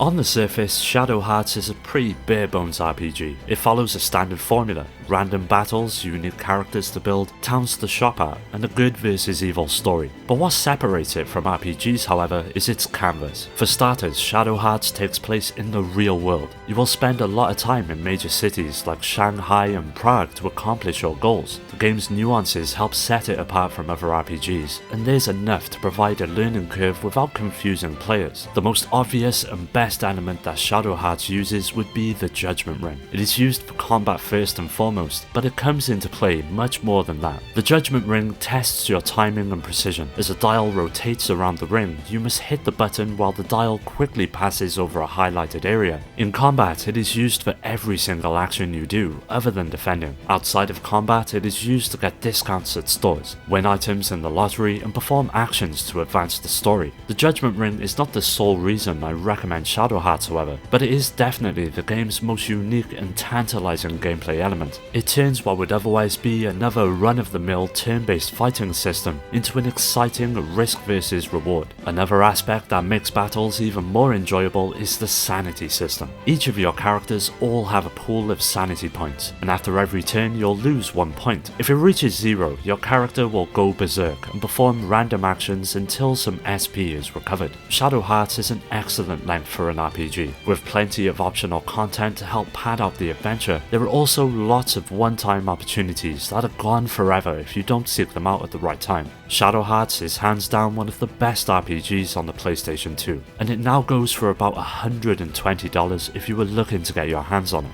On the surface, Shadow Hearts is a pretty bare-bones RPG. It follows a standard formula: random battles, unique characters to build, towns to shop at, and a good versus evil story. But what separates it from RPGs, however, is its canvas. For starters, Shadow Hearts takes place in the real world. You will spend a lot of time in major cities like Shanghai and Prague to accomplish your goals. The game's nuances help set it apart from other RPGs, and there's enough to provide a learning curve without confusing players. The most obvious and best element that Shadow Hearts uses would be the Judgment Ring. It is used for combat first and foremost, but it comes into play much more than that. The Judgment Ring tests your timing and precision. As a dial rotates around the ring, you must hit the button while the dial quickly passes over a highlighted area. In combat, it is used for every single action you do, other than defending. Outside of combat, it is used to get discounts at stores, win items in the lottery, and perform actions to advance the story. The Judgment Ring is not the sole reason I recommend Shadow Hearts, however, but it is definitely the game's most unique and tantalizing gameplay element. It turns what would otherwise be another run-of-the-mill turn-based fighting system into an exciting risk versus reward. Another aspect that makes battles even more enjoyable is the sanity system. Each of your characters all have a pool of sanity points, and after every turn you'll lose 1 point. If it reaches 0, your character will go berserk and perform random actions until some SP is recovered. Shadow Hearts is an excellent length for an RPG. With plenty of optional content to help pad out the adventure, there are also lots of one-time opportunities that are gone forever if you don't seek them out at the right time. Shadow Hearts is hands down one of the best RPGs on the PlayStation 2, and it now goes for about $120 if you were looking to get your hands on it.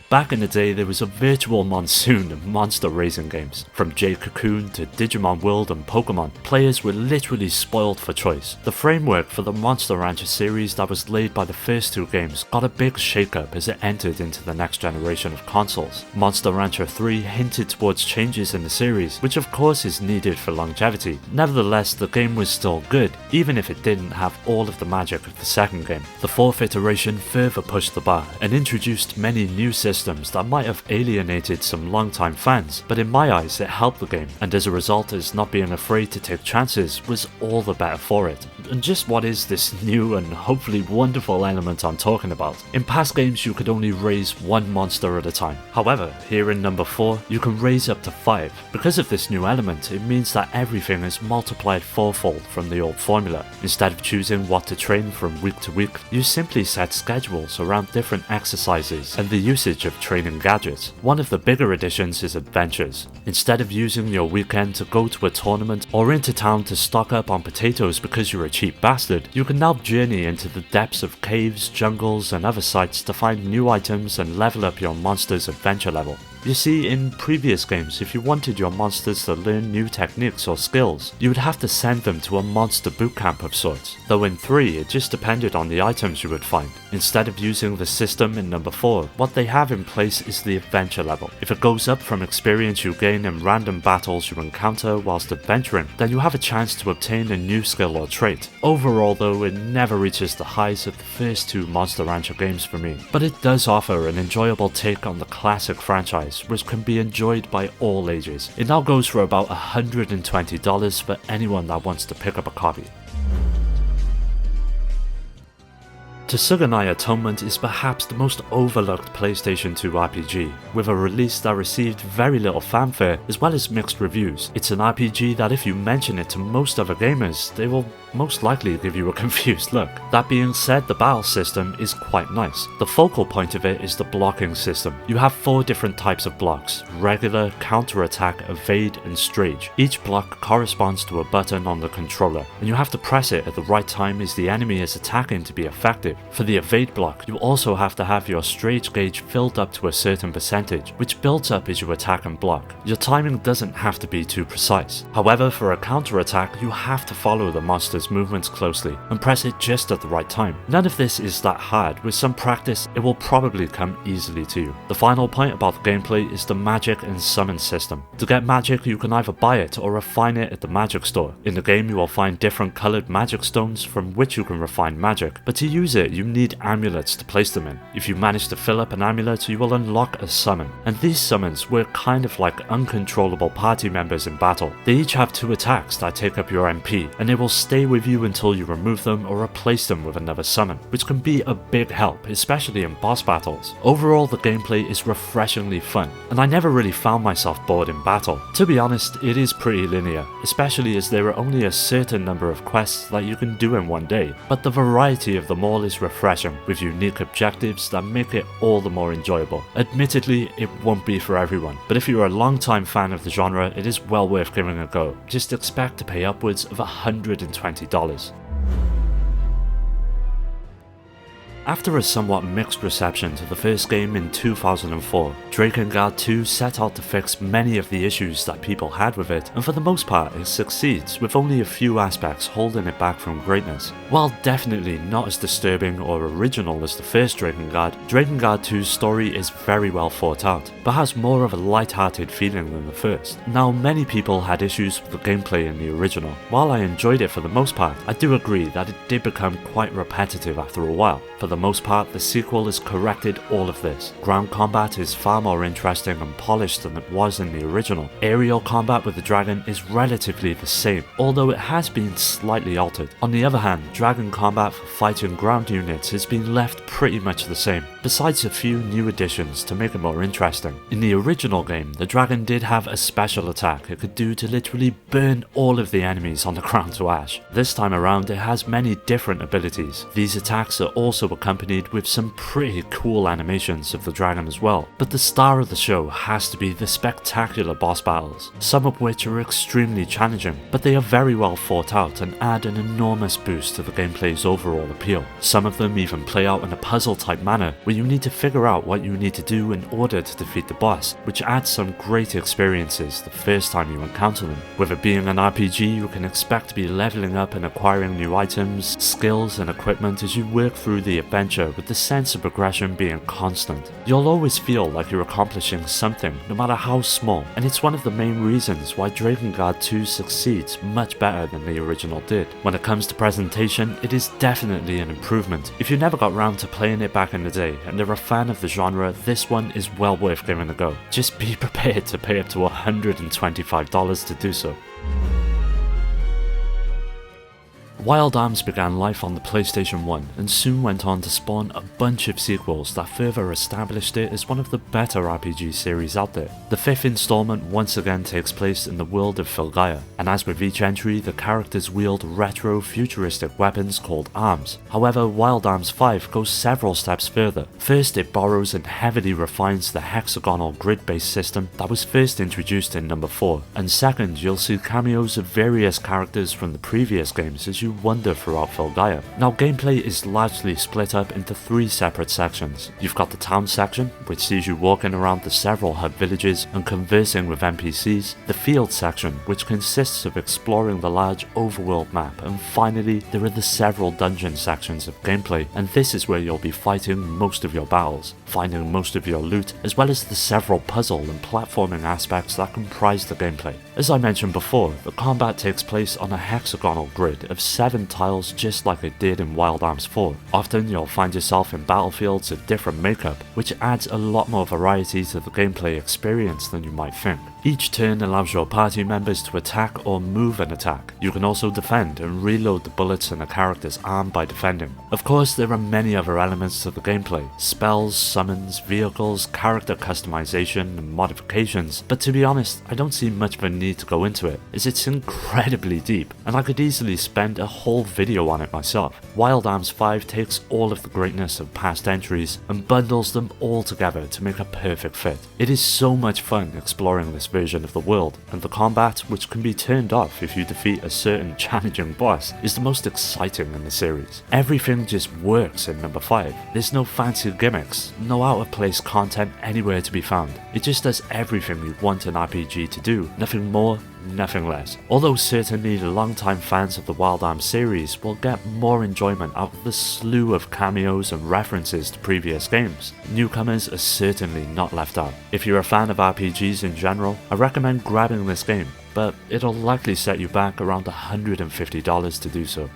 Back in the day, there was a virtual monsoon of monster racing games. From J-Cocoon to Digimon World and Pokemon, players were literally spoiled for choice. The framework for the Monster Rancher series that was laid by the first two games got a big shake-up as it entered into the next generation of consoles. Monster Rancher 3 hinted towards changes in the series, which of course is needed for longevity. Nevertheless, the game was still good, even if it didn't have all of the magic of the second game. The fourth iteration further pushed the bar and introduced many new systems that might have alienated some longtime fans, but in my eyes it helped the game, and as a result, as not being afraid to take chances was all the better for it. And just what is this new and hopefully wonderful element I'm talking about? In past games you could only raise one monster at a time. However, here in number 4 you can raise up to 5. Because of this new element, it means that everything is multiplied fourfold from the old formula. Instead of choosing what to train from week to week, you simply set schedules around different exercises and the usage of training gadgets. One of the bigger additions is adventures. Instead of using your weekend to go to a tournament or into town to stock up on potatoes because you're a cheap bastard, you can now journey into the depths of caves, jungles, and other sites to find new items and level up your monster's adventure level. You see, in previous games, if you wanted your monsters to learn new techniques or skills, you would have to send them to a monster bootcamp of sorts, though in 3 it just depended on the items you would find. Instead of using the system in number 4, what they have in place is the adventure level. If it goes up from experience you gain in random battles you encounter whilst adventuring, then you have a chance to obtain a new skill or trait. Overall though, it never reaches the highs of the first 2 Monster Rancher games for me, but it does offer an enjoyable take on the classic franchise, which can be enjoyed by all ages. It now goes for about $120 for anyone that wants to pick up a copy. Tsuganai Atonement is perhaps the most overlooked PlayStation 2 RPG, with a release that received very little fanfare as well as mixed reviews. It's an RPG that if you mention it to most other gamers, they will most likely give you a confused look. That being said, the battle system is quite nice. The focal point of it is the blocking system. You have 4 different types of blocks: regular, counter-attack, evade, and strage. Each block corresponds to a button on the controller, and you have to press it at the right time as the enemy is attacking to be effective. For the evade block, you also have to have your strage gauge filled up to a certain percentage, which builds up as you attack and block. Your timing doesn't have to be too precise. However, for a counter-attack, you have to follow the monster's movements closely and press it just at the right time. None of this is that hard. With some practice, it will probably come easily to you. The final point about the gameplay is the magic and summon system. To get magic, you can either buy it or refine it at the magic store. In the game, you will find different colored magic stones from which you can refine magic, but to use it, it, you need amulets to place them in. If you manage to fill up an amulet, you will unlock a summon. And these summons work kind of like uncontrollable party members in battle. They each have 2 attacks that take up your MP, and they will stay with you until you remove them or replace them with another summon, which can be a big help, especially in boss battles. Overall, the gameplay is refreshingly fun, and I never really found myself bored in battle. To be honest, it is pretty linear, especially as there are only a certain number of quests that you can do in one day, but the variety of them all is refreshing, with unique objectives that make it all the more enjoyable. Admittedly, it won't be for everyone, but if you're a long-time fan of the genre, it is well worth giving a go. Just expect to pay upwards of $120. After a somewhat mixed reception to the first game in 2004, Drakengard 2 set out to fix many of the issues that people had with it, and for the most part it succeeds, with only a few aspects holding it back from greatness. While definitely not as disturbing or original as the first Drakengard, Drakengard 2's story is very well thought out, but has more of a light-hearted feeling than the first. Now, many people had issues with the gameplay in the original. While I enjoyed it for the most part, I do agree that it did become quite repetitive after a while. For the most part, the sequel has corrected all of this. Ground combat is far more interesting and polished than it was in the original. Aerial combat with the dragon is relatively the same, although it has been slightly altered. On the other hand, dragon combat for fighting ground units has been left pretty much the same, besides a few new additions to make it more interesting. In the original game, the dragon did have a special attack it could do to literally burn all of the enemies on the ground to ash. This time around, it has many different abilities. These attacks are also accompanied with some pretty cool animations of the dragon as well, but the star of the show has to be the spectacular boss battles, some of which are extremely challenging, but they are very well thought out and add an enormous boost to the gameplay's overall appeal. Some of them even play out in a puzzle type manner, where you need to figure out what you need to do in order to defeat the boss, which adds some great experiences the first time you encounter them. With it being an RPG, you can expect to be leveling up and acquiring new items, skills and equipment as you work through the adventure, with the sense of progression being constant. You'll always feel like you're accomplishing something, no matter how small, and it's one of the main reasons why Drakengard 2 succeeds much better than the original did. When it comes to presentation, it is definitely an improvement. If you never got round to playing it back in the day and are a fan of the genre, this one is well worth giving a go. Just be prepared to pay up to $125 to do so. Wild Arms began life on the PlayStation 1 and soon went on to spawn a bunch of sequels that further established it as one of the better RPG series out there. The 5th installment once again takes place in the world of Filgaia, and as with each entry, the characters wield retro futuristic weapons called arms. However, Wild Arms 5 goes several steps further. First, it borrows and heavily refines the hexagonal grid-based system that was first introduced in number 4, and second, you'll see cameos of various characters from the previous games as you wander throughout Filgaia. Now, gameplay is largely split up into 3 separate sections. You've got the town section, which sees you walking around the several hub villages and conversing with NPCs, the field section, which consists of exploring the large overworld map, and finally, there are the several dungeon sections of gameplay, and this is where you'll be fighting most of your battles, finding most of your loot, as well as the several puzzle and platforming aspects that comprise the gameplay. As I mentioned before, the combat takes place on a hexagonal grid of 7 tiles, just like it did in Wild Arms 4. Often you'll find yourself in battlefields of different makeup, which adds a lot more variety to the gameplay experience than you might think. Each turn allows your party members to attack or move an attack. You can also defend and reload the bullets in a character's arm by defending. Of course, there are many other elements to the gameplay: spells, summons, vehicles, character customization, and modifications, but to be honest, I don't see much of a need to go into it, as it's incredibly deep, and I could easily spend a whole video on it myself. Wild Arms 5 takes all of the greatness of past entries and bundles them all together to make a perfect fit. It is so much fun exploring this version of the world, and the combat, which can be turned off if you defeat a certain challenging boss, is the most exciting in the series. Everything just works in number 5. There's no fancy gimmicks, no out of place content anywhere to be found. It just does everything you want an RPG to do, nothing more, nothing less. Although certainly the long-time fans of the Wild Arms series will get more enjoyment out of the slew of cameos and references to previous games, newcomers are certainly not left out. If you're a fan of RPGs in general, I recommend grabbing this game, but it'll likely set you back around $150 to do so.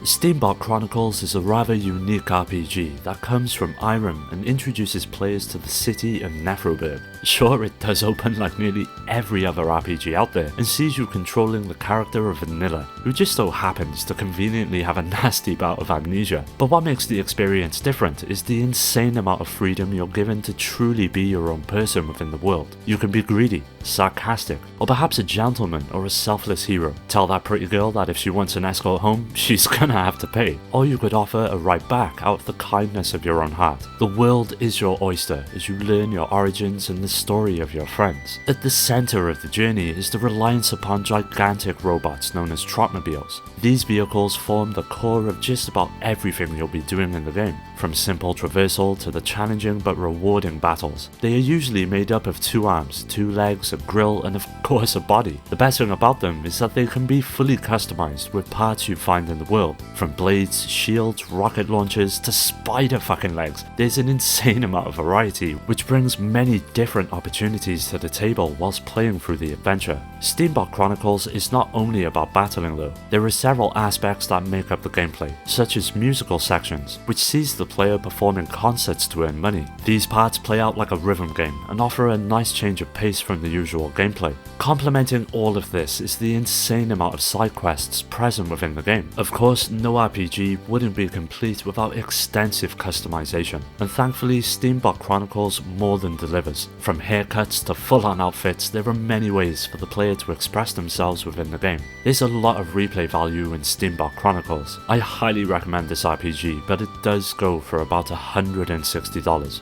Steambot Chronicles is a rather unique RPG that comes from Irem and introduces players to the city of Nephroburg. Sure, it does open like nearly every other RPG out there and sees you controlling the character of Vanilla, who just so happens to conveniently have a nasty bout of amnesia. But what makes the experience different is the insane amount of freedom you're given to truly be your own person within the world. You can be greedy, sarcastic, or perhaps a gentleman or a selfless hero. Tell that pretty girl that if she wants an escort home, she's gonna have to pay. Or you could offer a right back out of the kindness of your own heart. The world is your oyster as you learn your origins and the story of your friends. At the center of the journey is the reliance upon gigantic robots known as Trotmobiles. These vehicles form the core of just about everything you'll be doing in the game, from simple traversal to the challenging but rewarding battles. They are usually made up of 2 arms, 2 legs, a grille, and of course a body. The best thing about them is that they can be fully customized with parts you find in the world. From blades, shields, rocket launchers, to spider fucking legs. There's an insane amount of variety, which brings many different opportunities to the table whilst playing through the adventure. Steambot Chronicles is not only about battling though. There are several aspects that make up the gameplay, such as musical sections, which sees the player performing concerts to earn money. These parts play out like a rhythm game and offer a nice change of pace from the usual gameplay. Complementing all of this is the insane amount of side quests present within the game. Of course, no RPG wouldn't be complete without extensive customization, and thankfully Steambot Chronicles more than delivers. From haircuts to full-on outfits, there are many ways for the player to express themselves within the game. There's a lot of replay value in Steambot Chronicles. I highly recommend this RPG, but it does go for about $160.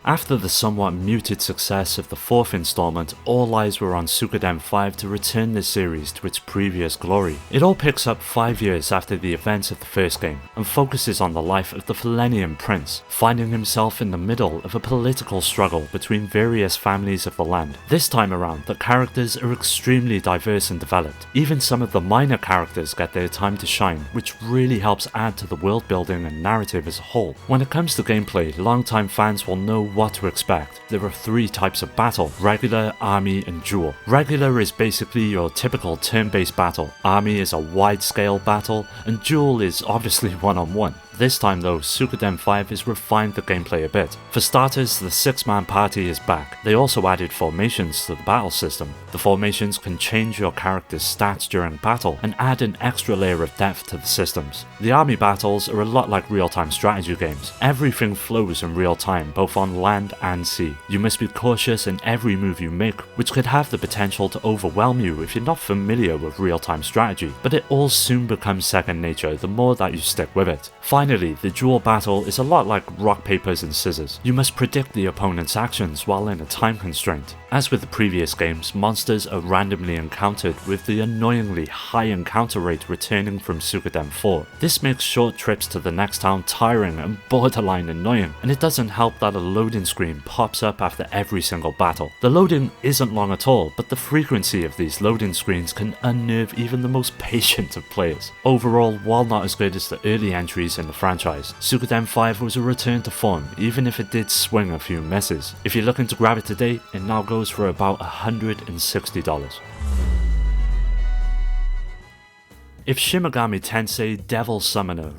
After the somewhat muted success of the 4th installment, all eyes were on Suikoden 5 to return this series to its previous glory. It all picks up 5 years after the events of the first game, and focuses on the life of the Felenian prince, finding himself in the middle of a political struggle between various families of the land. This time around, the characters are extremely diverse and developed. Even some of the minor characters get their time to shine, which really helps add to the world building and narrative as a whole. When it comes to gameplay, longtime fans will know what to expect. There are 3 types of battle: regular, army, and duel. Regular is basically your typical turn-based battle. Army is a wide-scale battle, and duel is obviously one-on-one. This time though, Suikoden 5 has refined the gameplay a bit. For starters, the 6-man party is back. They also added formations to the battle system. The formations can change your character's stats during battle and add an extra layer of depth to the systems. The army battles are a lot like real-time strategy games. Everything flows in real time, both on land and sea. You must be cautious in every move you make, which could have the potential to overwhelm you if you're not familiar with real-time strategy, but it all soon becomes second nature the more that you stick with it. Finally, the duel battle is a lot like rock, papers and scissors. You must predict the opponent's actions while in a time constraint. As with the previous games, monsters are randomly encountered, with the annoyingly high encounter rate returning from Suikoden 4. This makes short trips to the next town tiring and borderline annoying, and it doesn't help that a loading screen pops up after every single battle. The loading isn't long at all, but the frequency of these loading screens can unnerve even the most patient of players. Overall, while not as good as the early entries in the franchise, Suikoden 5 was a return to form, even if it did swing a few misses. If you're looking to grab it today, it now goes for about $160. If Shin Megami Tensei Devil Summoner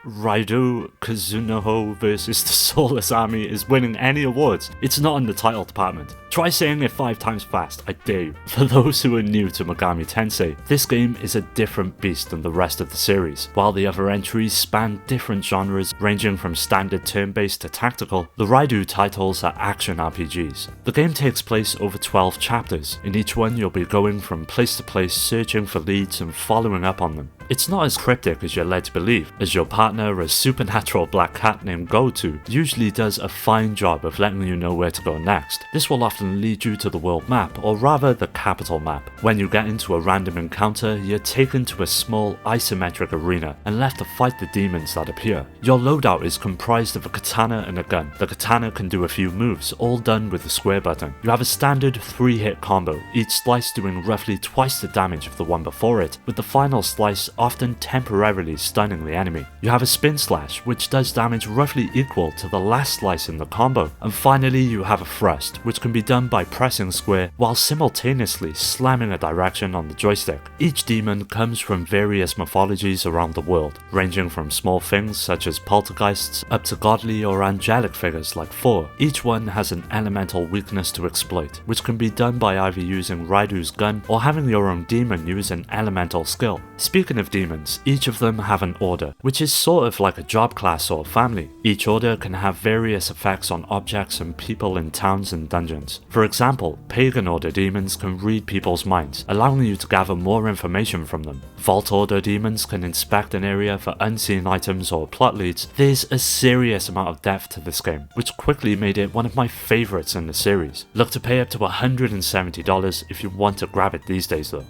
Raido Kazunoho vs the Soulless Army is winning any awards, it's not in the title department. Try saying it 5 times fast, I dare you. For those who are new to Megami Tensei, this game is a different beast than the rest of the series. While the other entries span different genres ranging from standard turn-based to tactical, the Raido titles are action RPGs. The game takes place over 12 chapters. In each one you'll be going from place to place searching for leads and following up on them. It's not as cryptic as you're led to believe, as your partner, a supernatural black cat named Gotu, usually does a fine job of letting you know where to go next. This will often lead you to the world map, or rather the capital map. When you get into a random encounter, you're taken to a small isometric arena and left to fight the demons that appear. Your loadout is comprised of a katana and a gun. The katana can do a few moves, all done with the square button. You have a standard 3-hit combo, each slice doing roughly twice the damage of the one before it, with the final slice often temporarily stunning the enemy. You have a spin slash, which does damage roughly equal to the last slice in the combo. And finally, you have a thrust, which can be done by pressing square while simultaneously slamming a direction on the joystick. Each demon comes from various mythologies around the world, ranging from small things such as poltergeists up to godly or angelic figures like Thor. Each one has an elemental weakness to exploit, which can be done by either using Raidu's gun or having your own demon use an elemental skill. Speaking of demons, each of them have an order, which is sort of like a job class or family. Each order can have various effects on objects and people in towns and dungeons. For example, Pagan Order demons can read people's minds, allowing you to gather more information from them. Vault Order demons can inspect an area for unseen items or plot leads. There's a serious amount of depth to this game, which quickly made it one of my favourites in the series. Look to pay up to $170 if you want to grab it these days though.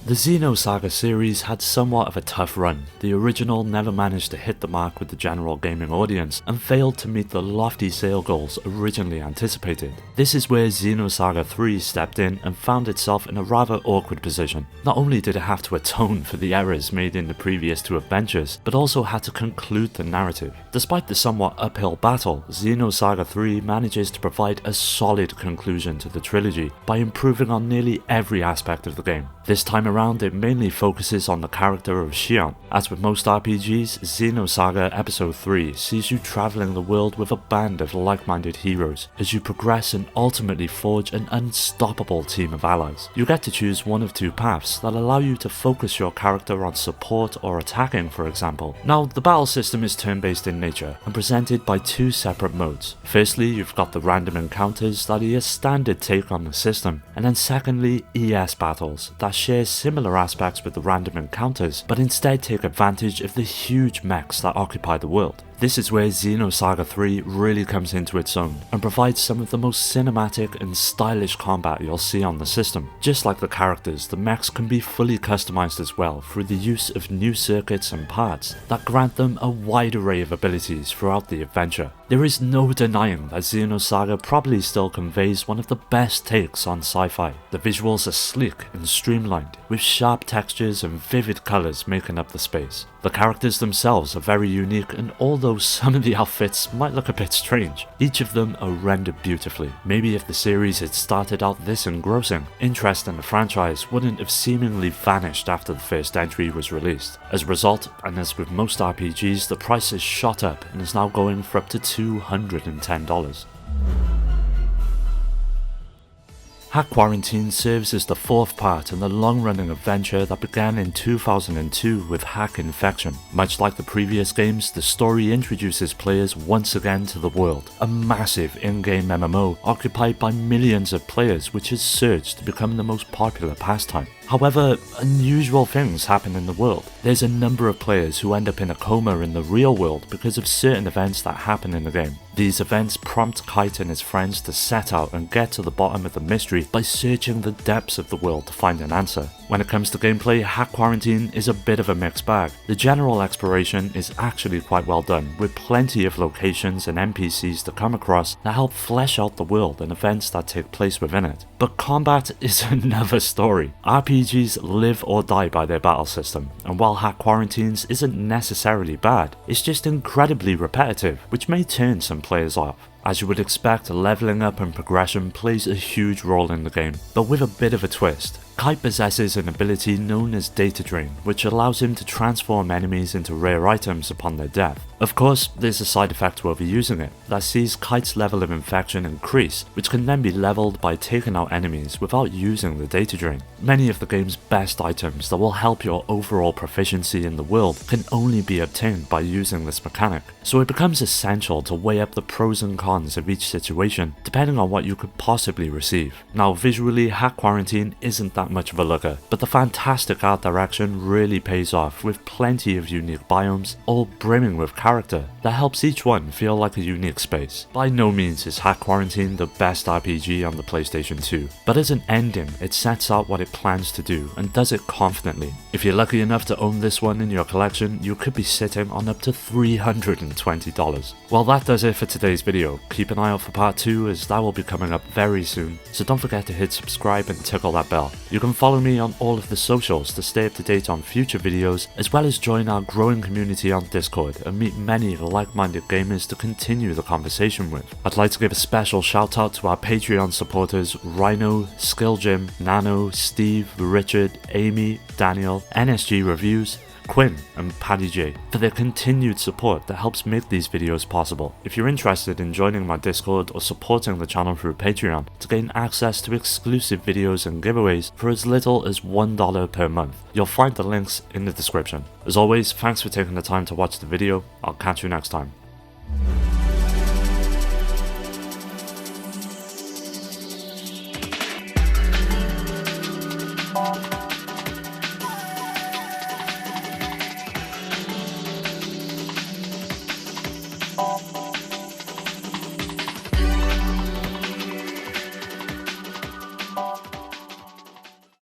The Xenosaga series had somewhat of a tough run. The original never managed to hit the mark with the general gaming audience and failed to meet the lofty sale goals originally anticipated. This is where Xenosaga 3 stepped in and found itself in a rather awkward position. Not only did it have to atone for the errors made in the previous two adventures, but also had to conclude the narrative. Despite the somewhat uphill battle, Xenosaga 3 manages to provide a solid conclusion to the trilogy by improving on nearly every aspect of the game. This time around, it mainly focuses on the character of Xion. As with most RPGs, Xenosaga Episode 3 sees you travelling the world with a band of like-minded heroes as you progress and ultimately forge an unstoppable team of allies. You get to choose one of two paths that allow you to focus your character on support or attacking, for example. Now, the battle system is turn-based in nature and presented by two separate modes. Firstly, you've got the random encounters that are a standard take on the system, and then secondly, ES battles that share similar aspects with the random encounters, but instead take advantage of the huge mechs that occupy the world. This is where Xenosaga 3 really comes into its own and provides some of the most cinematic and stylish combat you'll see on the system. Just like the characters, the mechs can be fully customized as well through the use of new circuits and parts that grant them a wide array of abilities throughout the adventure. There is no denying that Xenosaga probably still conveys one of the best takes on sci-fi. The visuals are sleek and streamlined, with sharp textures and vivid colours making up the space. The characters themselves are very unique, and although some of the outfits might look a bit strange, each of them are rendered beautifully. Maybe if the series had started out this engrossing, interest in the franchise wouldn't have seemingly vanished after the first entry was released. As a result, and as with most RPGs, the price has shot up and is now going for up to $210. Hack Quarantine serves as the fourth part in the long-running adventure that began in 2002 with Hack Infection. Much like the previous games, the story introduces players once again to the world, a massive in-game MMO occupied by millions of players which has surged to become the most popular pastime. However, unusual things happen in the world. There's a number of players who end up in a coma in the real world because of certain events that happen in the game. These events prompt Kite and his friends to set out and get to the bottom of the mystery by searching the depths of the world to find an answer. When it comes to gameplay, Hack Quarantine is a bit of a mixed bag. The general exploration is actually quite well done, with plenty of locations and NPCs to come across that help flesh out the world and events that take place within it. But combat is another story. RPGs live or die by their battle system, and while Hack Quarantines isn't necessarily bad, it's just incredibly repetitive, which may turn some players off. As you would expect, leveling up and progression plays a huge role in the game, but with a bit of a twist. Kite possesses an ability known as Data Drain, which allows him to transform enemies into rare items upon their death. Of course, there's a side effect to overusing it, that sees Kite's level of infection increase, which can then be leveled by taking out enemies without using the Data Drain. Many of the game's best items that will help your overall proficiency in the world can only be obtained by using this mechanic, so it becomes essential to weigh up the pros and cons of each situation, depending on what you could possibly receive. Now, visually, Hack Quarantine isn't that much of a looker, but the fantastic art direction really pays off, with plenty of unique biomes, all brimming with character that helps each one feel like a unique space. By no means is Hack Quarantine the best RPG on the PlayStation 2, but as an ending, it sets out what it plans to do and does it confidently. If you're lucky enough to own this one in your collection, you could be sitting on up to $320. Well, that does it for today's video. Keep an eye out for part 2, as that will be coming up very soon, so don't forget to hit subscribe and tickle that bell. You can follow me on all of the socials to stay up to date on future videos, as well as join our growing community on Discord and meet many like-minded gamers to continue the conversation with. I'd like to give a special shout out to our Patreon supporters Rhino, Skilljim, Nano, Steve, Richard, Amy, Daniel, NSG Reviews, Quinn and Paddy J for their continued support that helps make these videos possible. If you're interested in joining my Discord or supporting the channel through Patreon to gain access to exclusive videos and giveaways for as little as $1 per month, you'll find the links in the description. As always, thanks for taking the time to watch the video. I'll catch you next time.